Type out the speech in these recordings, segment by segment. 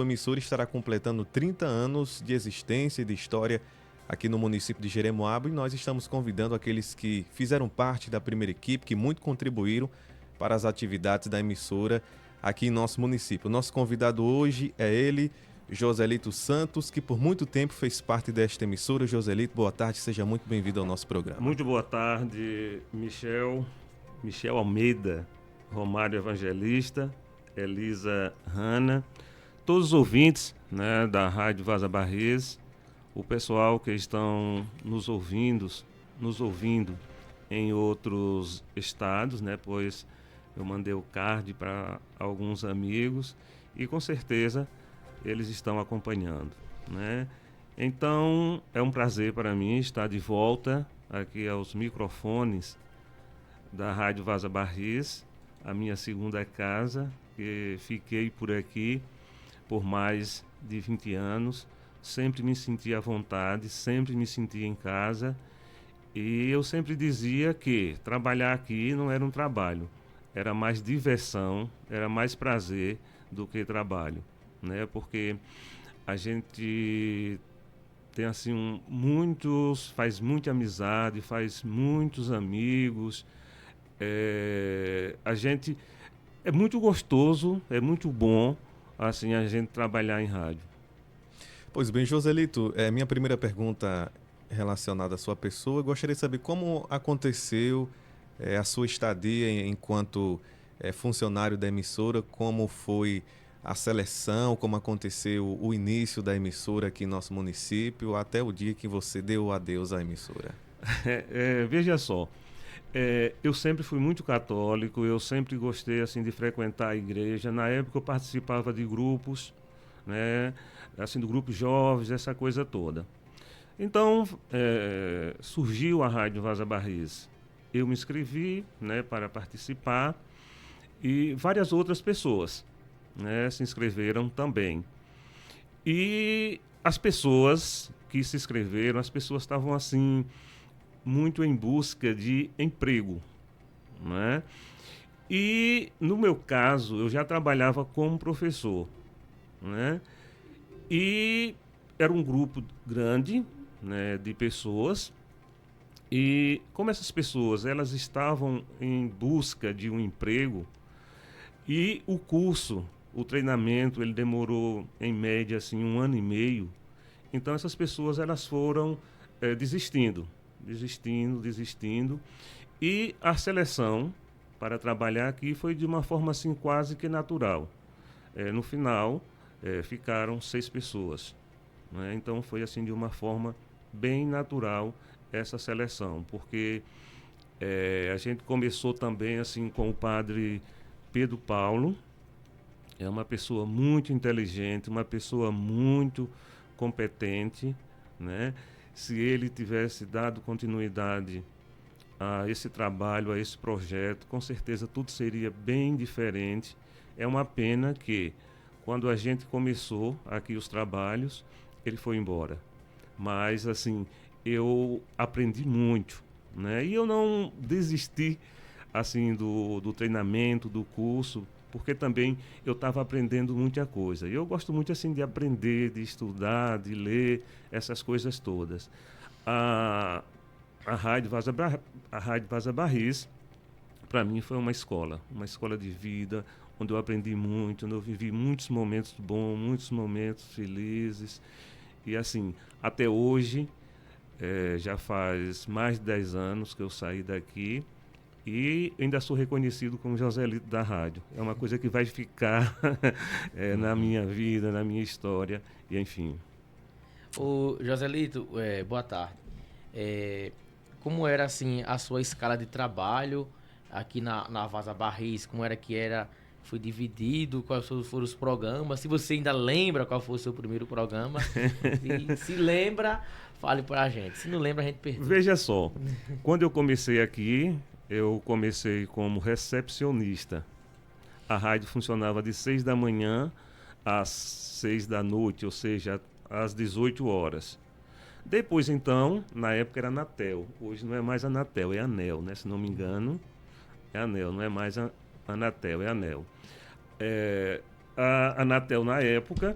A emissora estará completando 30 anos de existência e de história aqui no município de Jeremoabo, e nós estamos convidando aqueles que fizeram parte da primeira equipe, que muito contribuíram para as atividades da emissora aqui em nosso município. O nosso convidado hoje é ele, Joselito Santos, que por muito tempo fez parte desta emissora. Joselito, boa tarde, seja muito bem-vindo ao nosso programa. Muito boa tarde, Michel Almeida, Romário Evangelista, Elisa Hanna, todos os ouvintes, né, da Rádio Vaza Barris, o pessoal que estão nos ouvindo em outros estados, né, pois eu mandei o card para alguns amigos e com certeza eles estão acompanhando, né? Então é um prazer para mim estar de volta aqui aos microfones da Rádio Vaza Barris, a minha segunda casa, que fiquei por aqui por mais de 20 anos, sempre me senti à vontade, sempre me senti em casa, e eu sempre dizia que trabalhar aqui não era um trabalho, era mais diversão, era mais prazer do que trabalho, né? Porque a gente tem assim faz muita amizade, faz muitos amigos, a gente é muito gostoso, é muito bom assim a gente trabalhar em rádio. Pois bem, Joselito, minha primeira pergunta relacionada à sua pessoa, eu gostaria de saber como aconteceu a sua estadia enquanto funcionário da emissora, como foi a seleção, como aconteceu o início da emissora aqui em nosso município, até o dia que você deu adeus à emissora. Veja só, eu sempre fui muito católico, eu sempre gostei assim de frequentar a igreja. Na época eu participava de grupos, né, assim do grupo jovens, essa coisa toda. Então surgiu a Rádio Vaza Barris. Eu me inscrevi, né, para participar e várias outras pessoas, né, se inscreveram também. E as pessoas que se inscreveram, as pessoas estavam assim muito em busca de emprego, né? E no meu caso, eu já trabalhava como professor, né? E era um grupo grande, né, de pessoas. E como essas pessoas elas estavam em busca de um emprego, e o treinamento, ele demorou em média assim 1 ano e meio. Então essas pessoas elas foram desistindo. E a seleção para trabalhar aqui foi de uma forma assim quase que natural. No final, ficaram 6 pessoas, né? Então foi assim de uma forma bem natural essa seleção, porque a gente começou também assim com o padre Pedro Paulo. É uma pessoa muito inteligente, uma pessoa muito competente, né? Se ele tivesse dado continuidade a esse trabalho, a esse projeto, com certeza tudo seria bem diferente. É uma pena que, quando a gente começou aqui os trabalhos, ele foi embora. Mas, assim, eu aprendi muito, né? E eu não desisti, assim, do treinamento, do curso, porque também eu estava aprendendo muita coisa. E eu gosto muito, assim, de aprender, de estudar, de ler, essas coisas todas. A, a Rádio Vaza, a Rádio Vaza Barris, para mim, foi uma escola de vida, onde eu aprendi muito, onde eu vivi muitos momentos bons, muitos momentos felizes. E assim, até hoje, já faz mais de 10 anos que eu saí daqui e ainda sou reconhecido como Joselito da rádio. É uma coisa que vai ficar na minha vida, na minha história, e enfim. Ô, Joselito, boa tarde. Como era assim a sua escala de trabalho aqui na Vaza Barris? Como era que era? Foi dividido? Quais foram os programas? Se você ainda lembra qual foi o seu primeiro programa? E se lembra, fale pra gente. Se não lembra, a gente pergunta. Veja só, quando eu comecei aqui, eu comecei como recepcionista. A rádio funcionava de 6 da manhã às 6 da noite, ou seja, às 18 horas. Depois, então, na época era Anatel. Hoje não é mais Anatel, é Anel, né? Se não me engano, é Anel, não é mais Anatel, é Anel. A Anatel, na época,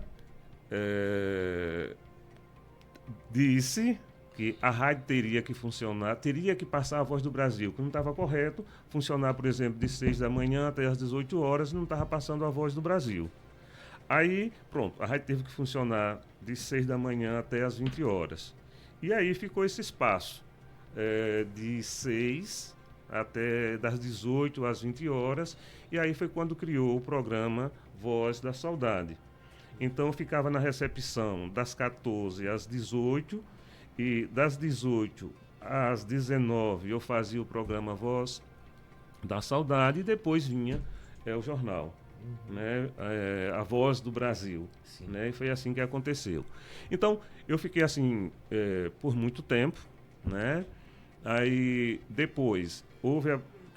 disse que a rádio teria que funcionar, teria que passar a Voz do Brasil, que não estava correto funcionar, por exemplo, de 6 da manhã até as 18 horas, não estava passando a Voz do Brasil. Aí, pronto, a rádio teve que funcionar de 6 da manhã até as 20 horas. E aí ficou esse espaço de 6 até das 18 às 20 horas, e aí foi quando criou o programa Voz da Saudade. Então eu ficava na recepção das 14 às 18, e das 18 às 19 eu fazia o programa Voz da Saudade, e depois vinha o jornal, né? A Voz do Brasil, né? E foi assim que aconteceu. Então eu fiquei assim por muito tempo, né? Aí depois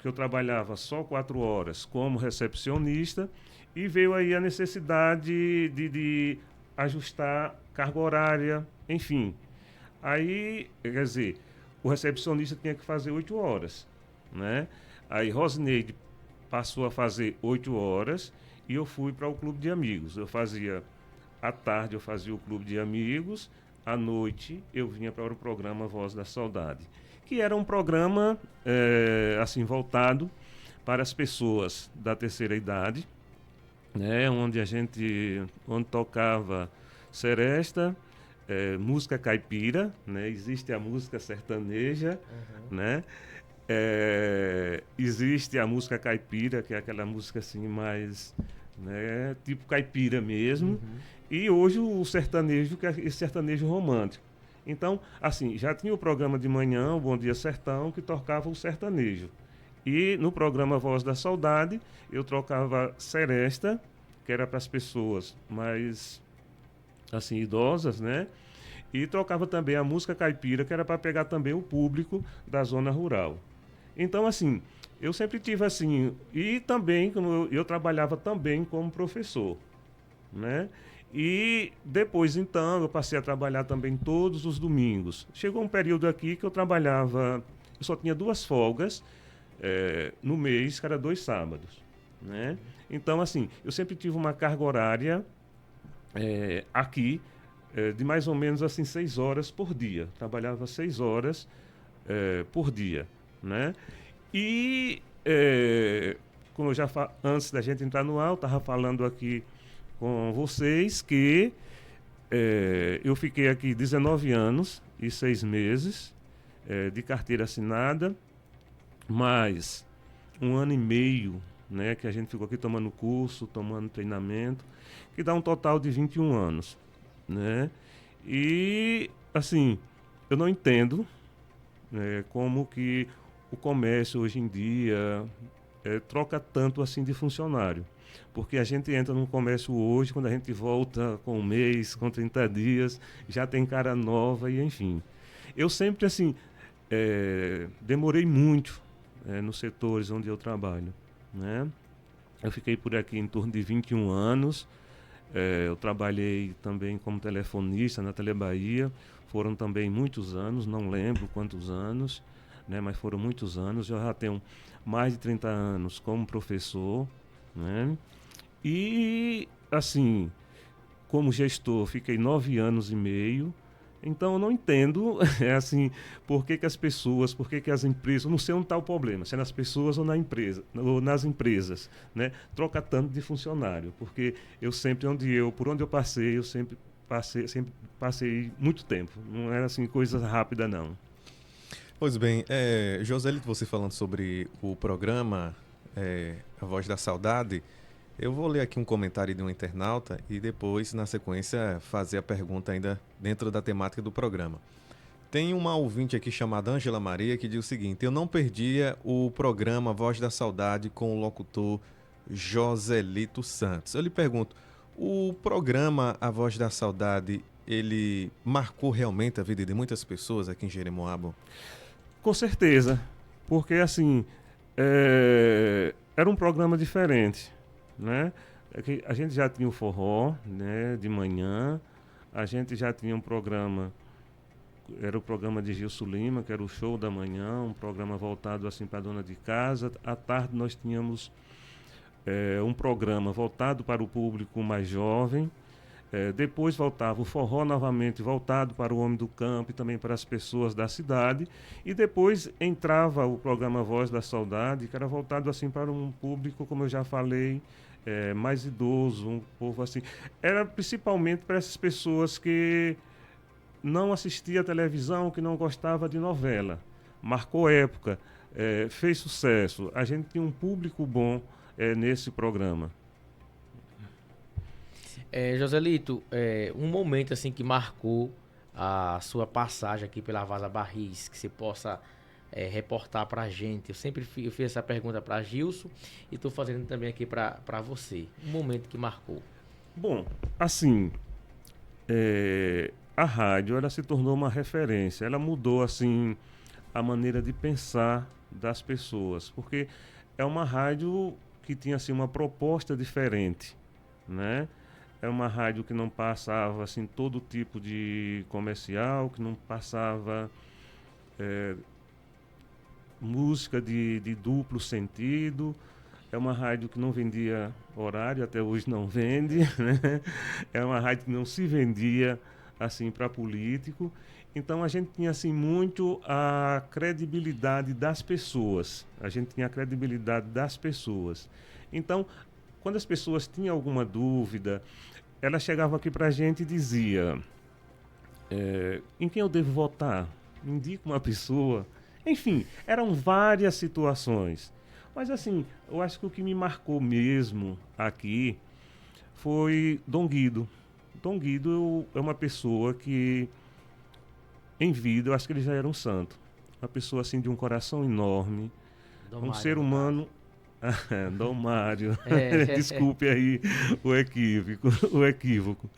que eu trabalhava só 4 horas como recepcionista, e veio aí a necessidade de ajustar carga horária, enfim. Aí, quer dizer, o recepcionista tinha que fazer 8 horas, né? Aí Rosineide passou a fazer 8 horas e eu fui para o clube de amigos. Eu fazia, à tarde eu fazia o clube de amigos, à noite eu vinha para o programa Voz da Saudade, que era um programa, assim, voltado para as pessoas da terceira idade, né? Onde tocava seresta, música caipira, né? Existe a música sertaneja, né? Existe a música caipira, que é aquela música assim mais, né, tipo caipira mesmo, e hoje o sertanejo, que é esse sertanejo romântico. Então, assim, já tinha o programa de manhã, o Bom Dia Sertão, que tocava o sertanejo. E no programa Voz da Saudade, eu trocava seresta, que era para as pessoas mais, assim, idosas, né? E trocava também a música caipira, que era para pegar também o público da zona rural. Então, assim, eu sempre tive assim, e também, como eu trabalhava também como professor, né? E depois, então, eu passei a trabalhar também todos os domingos. Chegou um período aqui que eu trabalhava, eu só tinha 2 folgas no mês, que era 2 sábados, né? Então, assim, eu sempre tive uma carga horária aqui de mais ou menos assim 6 horas por dia. Trabalhava 6 horas por dia, né? E como eu já antes da gente entrar no ar, eu estava falando aqui com vocês que eu fiquei aqui 19 anos e 6 meses de carteira assinada, mais 1 ano e meio, né, que a gente ficou aqui tomando curso, tomando treinamento, que dá um total de 21 anos, né? E, assim, eu não entendo como que o comércio hoje em dia troca tanto assim de funcionário. Porque a gente entra no comércio hoje, quando a gente volta com 1 mês, com 30 dias, já tem cara nova e enfim. Eu sempre, assim, demorei muito nos setores onde eu trabalho, né? Eu fiquei por aqui em torno de 21 anos. Eu trabalhei também como telefonista na Telebahia. Foram também muitos anos, não lembro quantos anos, né? Mas foram muitos anos. Eu já tenho mais de 30 anos como professor, né? E, assim, como gestor, fiquei 9 anos e meio. Então, eu não entendo, assim, por que as pessoas, por que as empresas, eu não sei onde está o problema, se é nas pessoas ou, ou nas empresas, né? Troca tanto de funcionário, porque eu sempre, por onde eu passei, eu sempre passei muito tempo. Não era, assim, coisa rápida, não. Pois bem, Joselito, você falando sobre o programa A Voz da Saudade, eu vou ler aqui um comentário de um internauta e depois, na sequência, fazer a pergunta ainda dentro da temática do programa. Tem uma ouvinte aqui chamada Ângela Maria que diz o seguinte: eu não perdia o programa Voz da Saudade com o locutor Joselito Santos. Eu lhe pergunto, o programa A Voz da Saudade, ele marcou realmente a vida de muitas pessoas aqui em Jeremoabo? Com certeza, porque assim, era um programa diferente, né? A gente já tinha o forró, né, de manhã, a gente já tinha um programa, era o programa de Gilson Lima, que era o show da manhã, um programa voltado assim para a dona de casa. À tarde nós tínhamos um programa voltado para o público mais jovem, Depois voltava o forró novamente voltado para o homem do campo e também para as pessoas da cidade. E depois entrava o programa Voz da Saudade, que era voltado assim para um público, como eu já falei, mais idoso, um povo assim. Era principalmente para essas pessoas que não assistia televisão, que não gostava de novela. Marcou época, fez sucesso. A gente tinha um público bom nesse programa. Joselito, um momento assim que marcou a sua passagem aqui pela Vaza Barris, que você possa reportar pra gente. Eu fiz essa pergunta para Gilson e estou fazendo também aqui para você. Um momento que marcou. Bom, assim, a rádio ela se tornou uma referência. Ela mudou assim a maneira de pensar das pessoas, porque é uma rádio que tinha assim uma proposta diferente, né? É uma rádio que não passava assim todo tipo de comercial, que não passava música de duplo sentido. É uma rádio que não vendia horário, até hoje não vende, né? É uma rádio que não se vendia assim para político. Então a gente tinha assim muito a credibilidade das pessoas. A gente tinha a credibilidade das pessoas. Então, quando as pessoas tinham alguma dúvida, elas chegavam aqui para a gente e dizia: em quem eu devo votar? Indica uma pessoa. Enfim, eram várias situações. Mas assim, eu acho que o que me marcou mesmo aqui foi Dom Guido. Dom Guido é uma pessoa que, em vida, eu acho que ele já era um santo. Uma pessoa assim de um coração enorme, Dom um Mário, ser no humano. Dom Mário, É. desculpe aí o equívoco.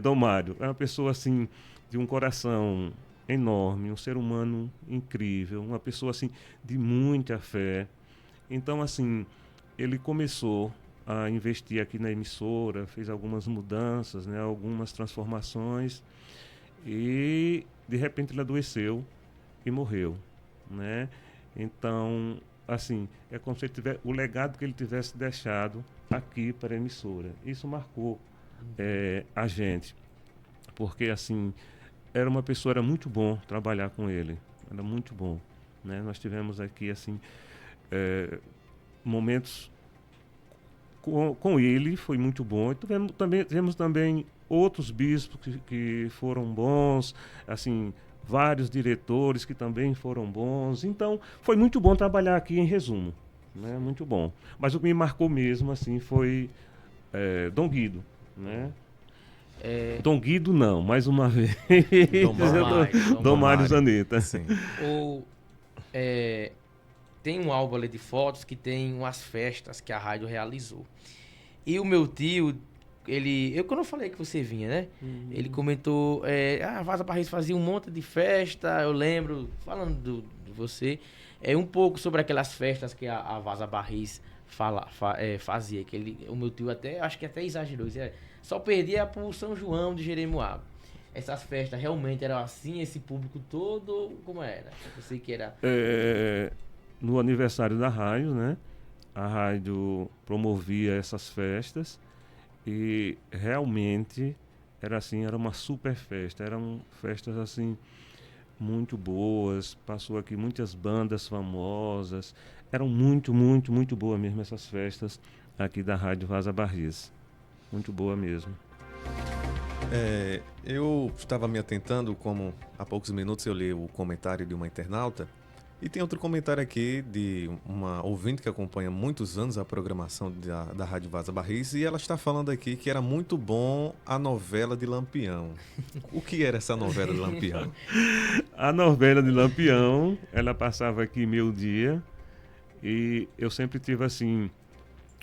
Dom Mário é uma pessoa assim de um coração enorme, um ser humano incrível, uma pessoa assim de muita fé. Então assim, ele começou a investir aqui na emissora, fez algumas mudanças, né, algumas transformações e de repente ele adoeceu e morreu, né? Então, assim, é como se ele tivesse, o legado que ele tivesse deixado aqui para a emissora. Isso marcou a gente, porque assim, era muito bom trabalhar com ele, era muito bom, né? Nós tivemos aqui assim momentos com ele, foi muito bom. E tivemos também outros bispos que foram bons, assim, vários diretores que também foram bons. Então, foi muito bom trabalhar aqui, em resumo, né? Muito bom. Mas o que me marcou mesmo, assim, foi Dom Guido, né? Dom Guido não, mais uma vez. Dom Mário, Dom Dom Mário. Mário Zaneta. Sim. Tem um álbum ali de fotos que tem umas festas que a rádio realizou. E o meu tio, quando eu falei que você vinha, né? Ele comentou, a Vaza Barris fazia um monte de festa, eu lembro, falando de você, um pouco sobre aquelas festas que a Vaza Barris fazia, o meu tio acho que até exagerou, só perdia pro São João de Jeremoabo. Essas festas realmente eram assim, esse público todo, como era? Eu sei que era... No aniversário da rádio, né? A rádio promovia essas festas e realmente era assim, era uma super festa, eram festas assim muito boas, passou aqui muitas bandas famosas, eram muito, muito, muito boas mesmo essas festas aqui da Rádio Vaza Barris, muito boa mesmo. Eu estava me atentando, como há poucos minutos eu li o comentário de uma internauta. E tem outro comentário aqui de uma ouvinte que acompanha há muitos anos a programação da Rádio Vaza Barris, e ela está falando aqui que era muito bom a novela de Lampião. O que era essa novela de Lampião? A novela de Lampião, ela passava aqui meio-dia e eu sempre tive assim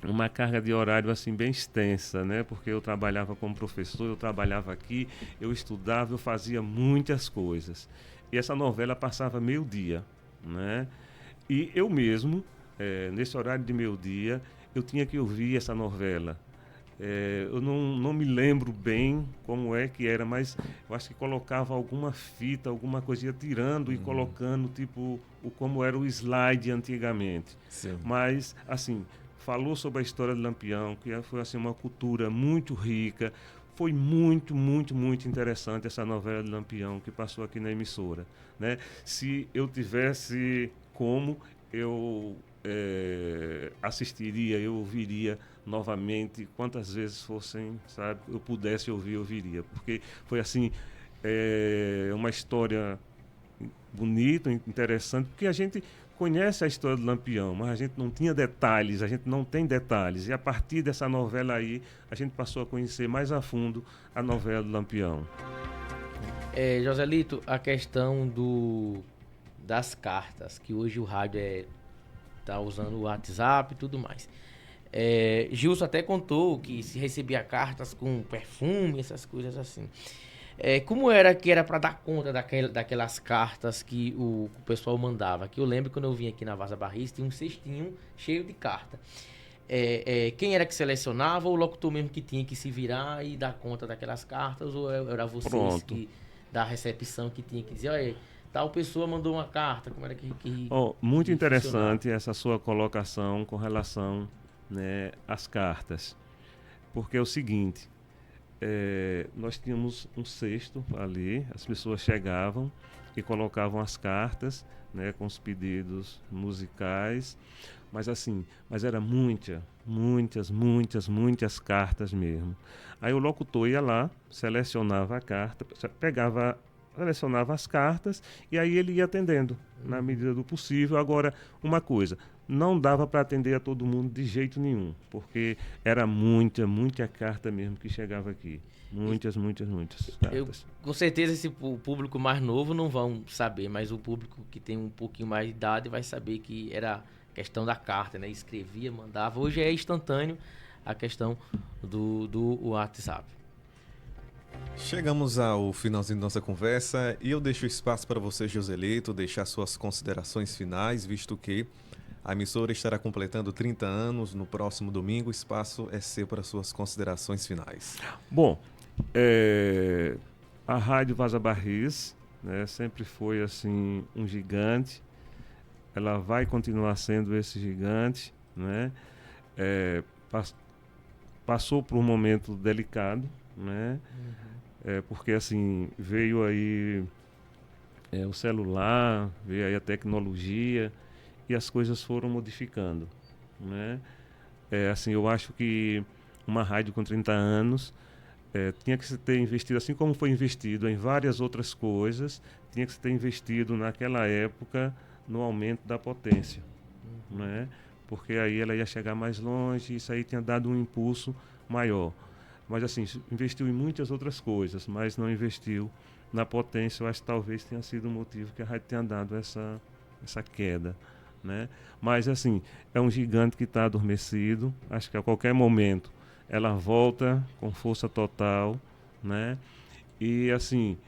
uma carga de horário assim bem extensa, né? Porque eu trabalhava como professor, eu trabalhava aqui, eu estudava, eu fazia muitas coisas. E essa novela passava meio-dia, né? E eu mesmo, nesse horário de meio-dia, eu tinha que ouvir essa novela. Eu não me lembro bem como é que era, mas eu acho que colocava alguma fita, alguma coisinha tirando e colocando, tipo, como era o slide antigamente. Sim. Mas, assim, falou sobre a história de Lampião, que foi assim, uma cultura muito rica, foi muito, muito, muito interessante essa novela de Lampião que passou aqui na emissora, né? Se eu tivesse como, eu assistiria, eu ouviria novamente, quantas vezes fossem, sabe, eu pudesse ouvir, eu ouviria, porque foi assim, uma história bonita, interessante, porque a gente conhece a história do Lampião, mas a gente não tinha detalhes, a gente não tem detalhes. E a partir dessa novela aí, a gente passou a conhecer mais a fundo a novela do Lampião. Joselito, a questão das cartas, que hoje o rádio tá usando o WhatsApp e tudo mais. Gilson até contou que se recebia cartas com perfume, essas coisas assim. Como era que era para dar conta daquelas cartas que o pessoal mandava? Que eu lembro quando eu vim aqui na Vaza Barris, tinha um cestinho cheio de carta. Quem era que selecionava, ou o locutor mesmo que tinha que se virar e dar conta daquelas cartas, ou era vocês da recepção que tinha que dizer, olha, tal pessoa mandou uma carta, como era muito interessante essa sua colocação com relação, né, às cartas. Porque é o seguinte, nós tínhamos um cesto ali, as pessoas chegavam e colocavam as cartas, né, com os pedidos musicais, mas era muitas cartas mesmo. Aí o locutor ia lá, selecionava a carta, selecionava as cartas e aí ele ia atendendo na medida do possível. Agora, uma coisa, não dava para atender a todo mundo de jeito nenhum, porque era muita carta mesmo que chegava aqui. Muitas cartas. Com certeza o público mais novo não vão saber, mas o público que tem um pouquinho mais de idade vai saber que era questão da carta, né? Escrevia, mandava. Hoje é instantâneo a questão do WhatsApp. Chegamos ao finalzinho da nossa conversa e eu deixo espaço para você, Joselito, deixar suas considerações finais, visto que a emissora estará completando 30 anos no próximo domingo. O espaço é seu para suas considerações finais. Bom, a Rádio Vaza Barris, né, sempre foi assim um gigante. Ela vai continuar sendo esse gigante, né? Passou por um momento delicado, né? Porque assim veio aí o celular, veio aí a tecnologia e as coisas foram modificando, né? Assim, eu acho que uma rádio com 30 anos tinha que se ter investido, assim como foi investido em várias outras coisas, tinha que se ter investido naquela época no aumento da potência, né? Porque aí ela ia chegar mais longe, isso aí tinha dado um impulso maior. Mas assim, investiu em muitas outras coisas, mas não investiu na potência. Eu acho que talvez tenha sido o motivo que a rádio tenha dado essa queda, né? Mas assim, é um gigante que está adormecido. Acho que a qualquer momento ela volta com força total, né? E assim,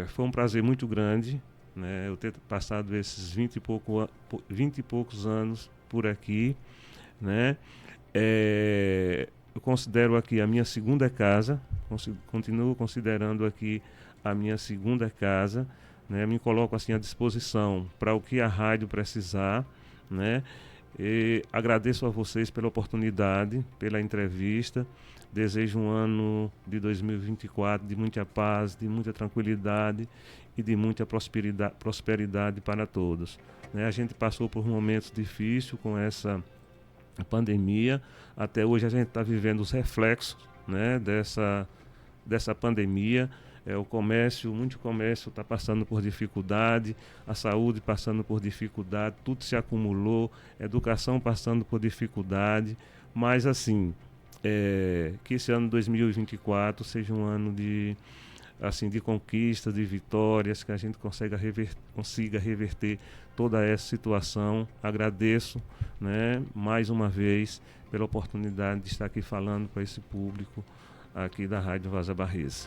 foi um prazer muito grande, né, eu ter passado esses 20 e poucos anos por aqui, né? Eu considero aqui a minha segunda casa, continuo considerando aqui a minha segunda casa, né? Me coloco assim à disposição para o que a rádio precisar, né? E agradeço a vocês pela oportunidade, pela entrevista. Desejo um ano de 2024 de muita paz, de muita tranquilidade e de muita prosperidade para todos, né? A gente passou por momentos difíceis com essa pandemia. Até hoje a gente está vivendo os reflexos, né, dessa pandemia. Muito comércio está passando por dificuldade, a saúde passando por dificuldade, tudo se acumulou, educação passando por dificuldade, mas assim, que esse ano 2024 seja um ano de conquistas, de vitórias, que a gente consiga reverter toda essa situação. Agradeço, né, mais uma vez pela oportunidade de estar aqui falando para esse público aqui da Rádio Vaza Barris.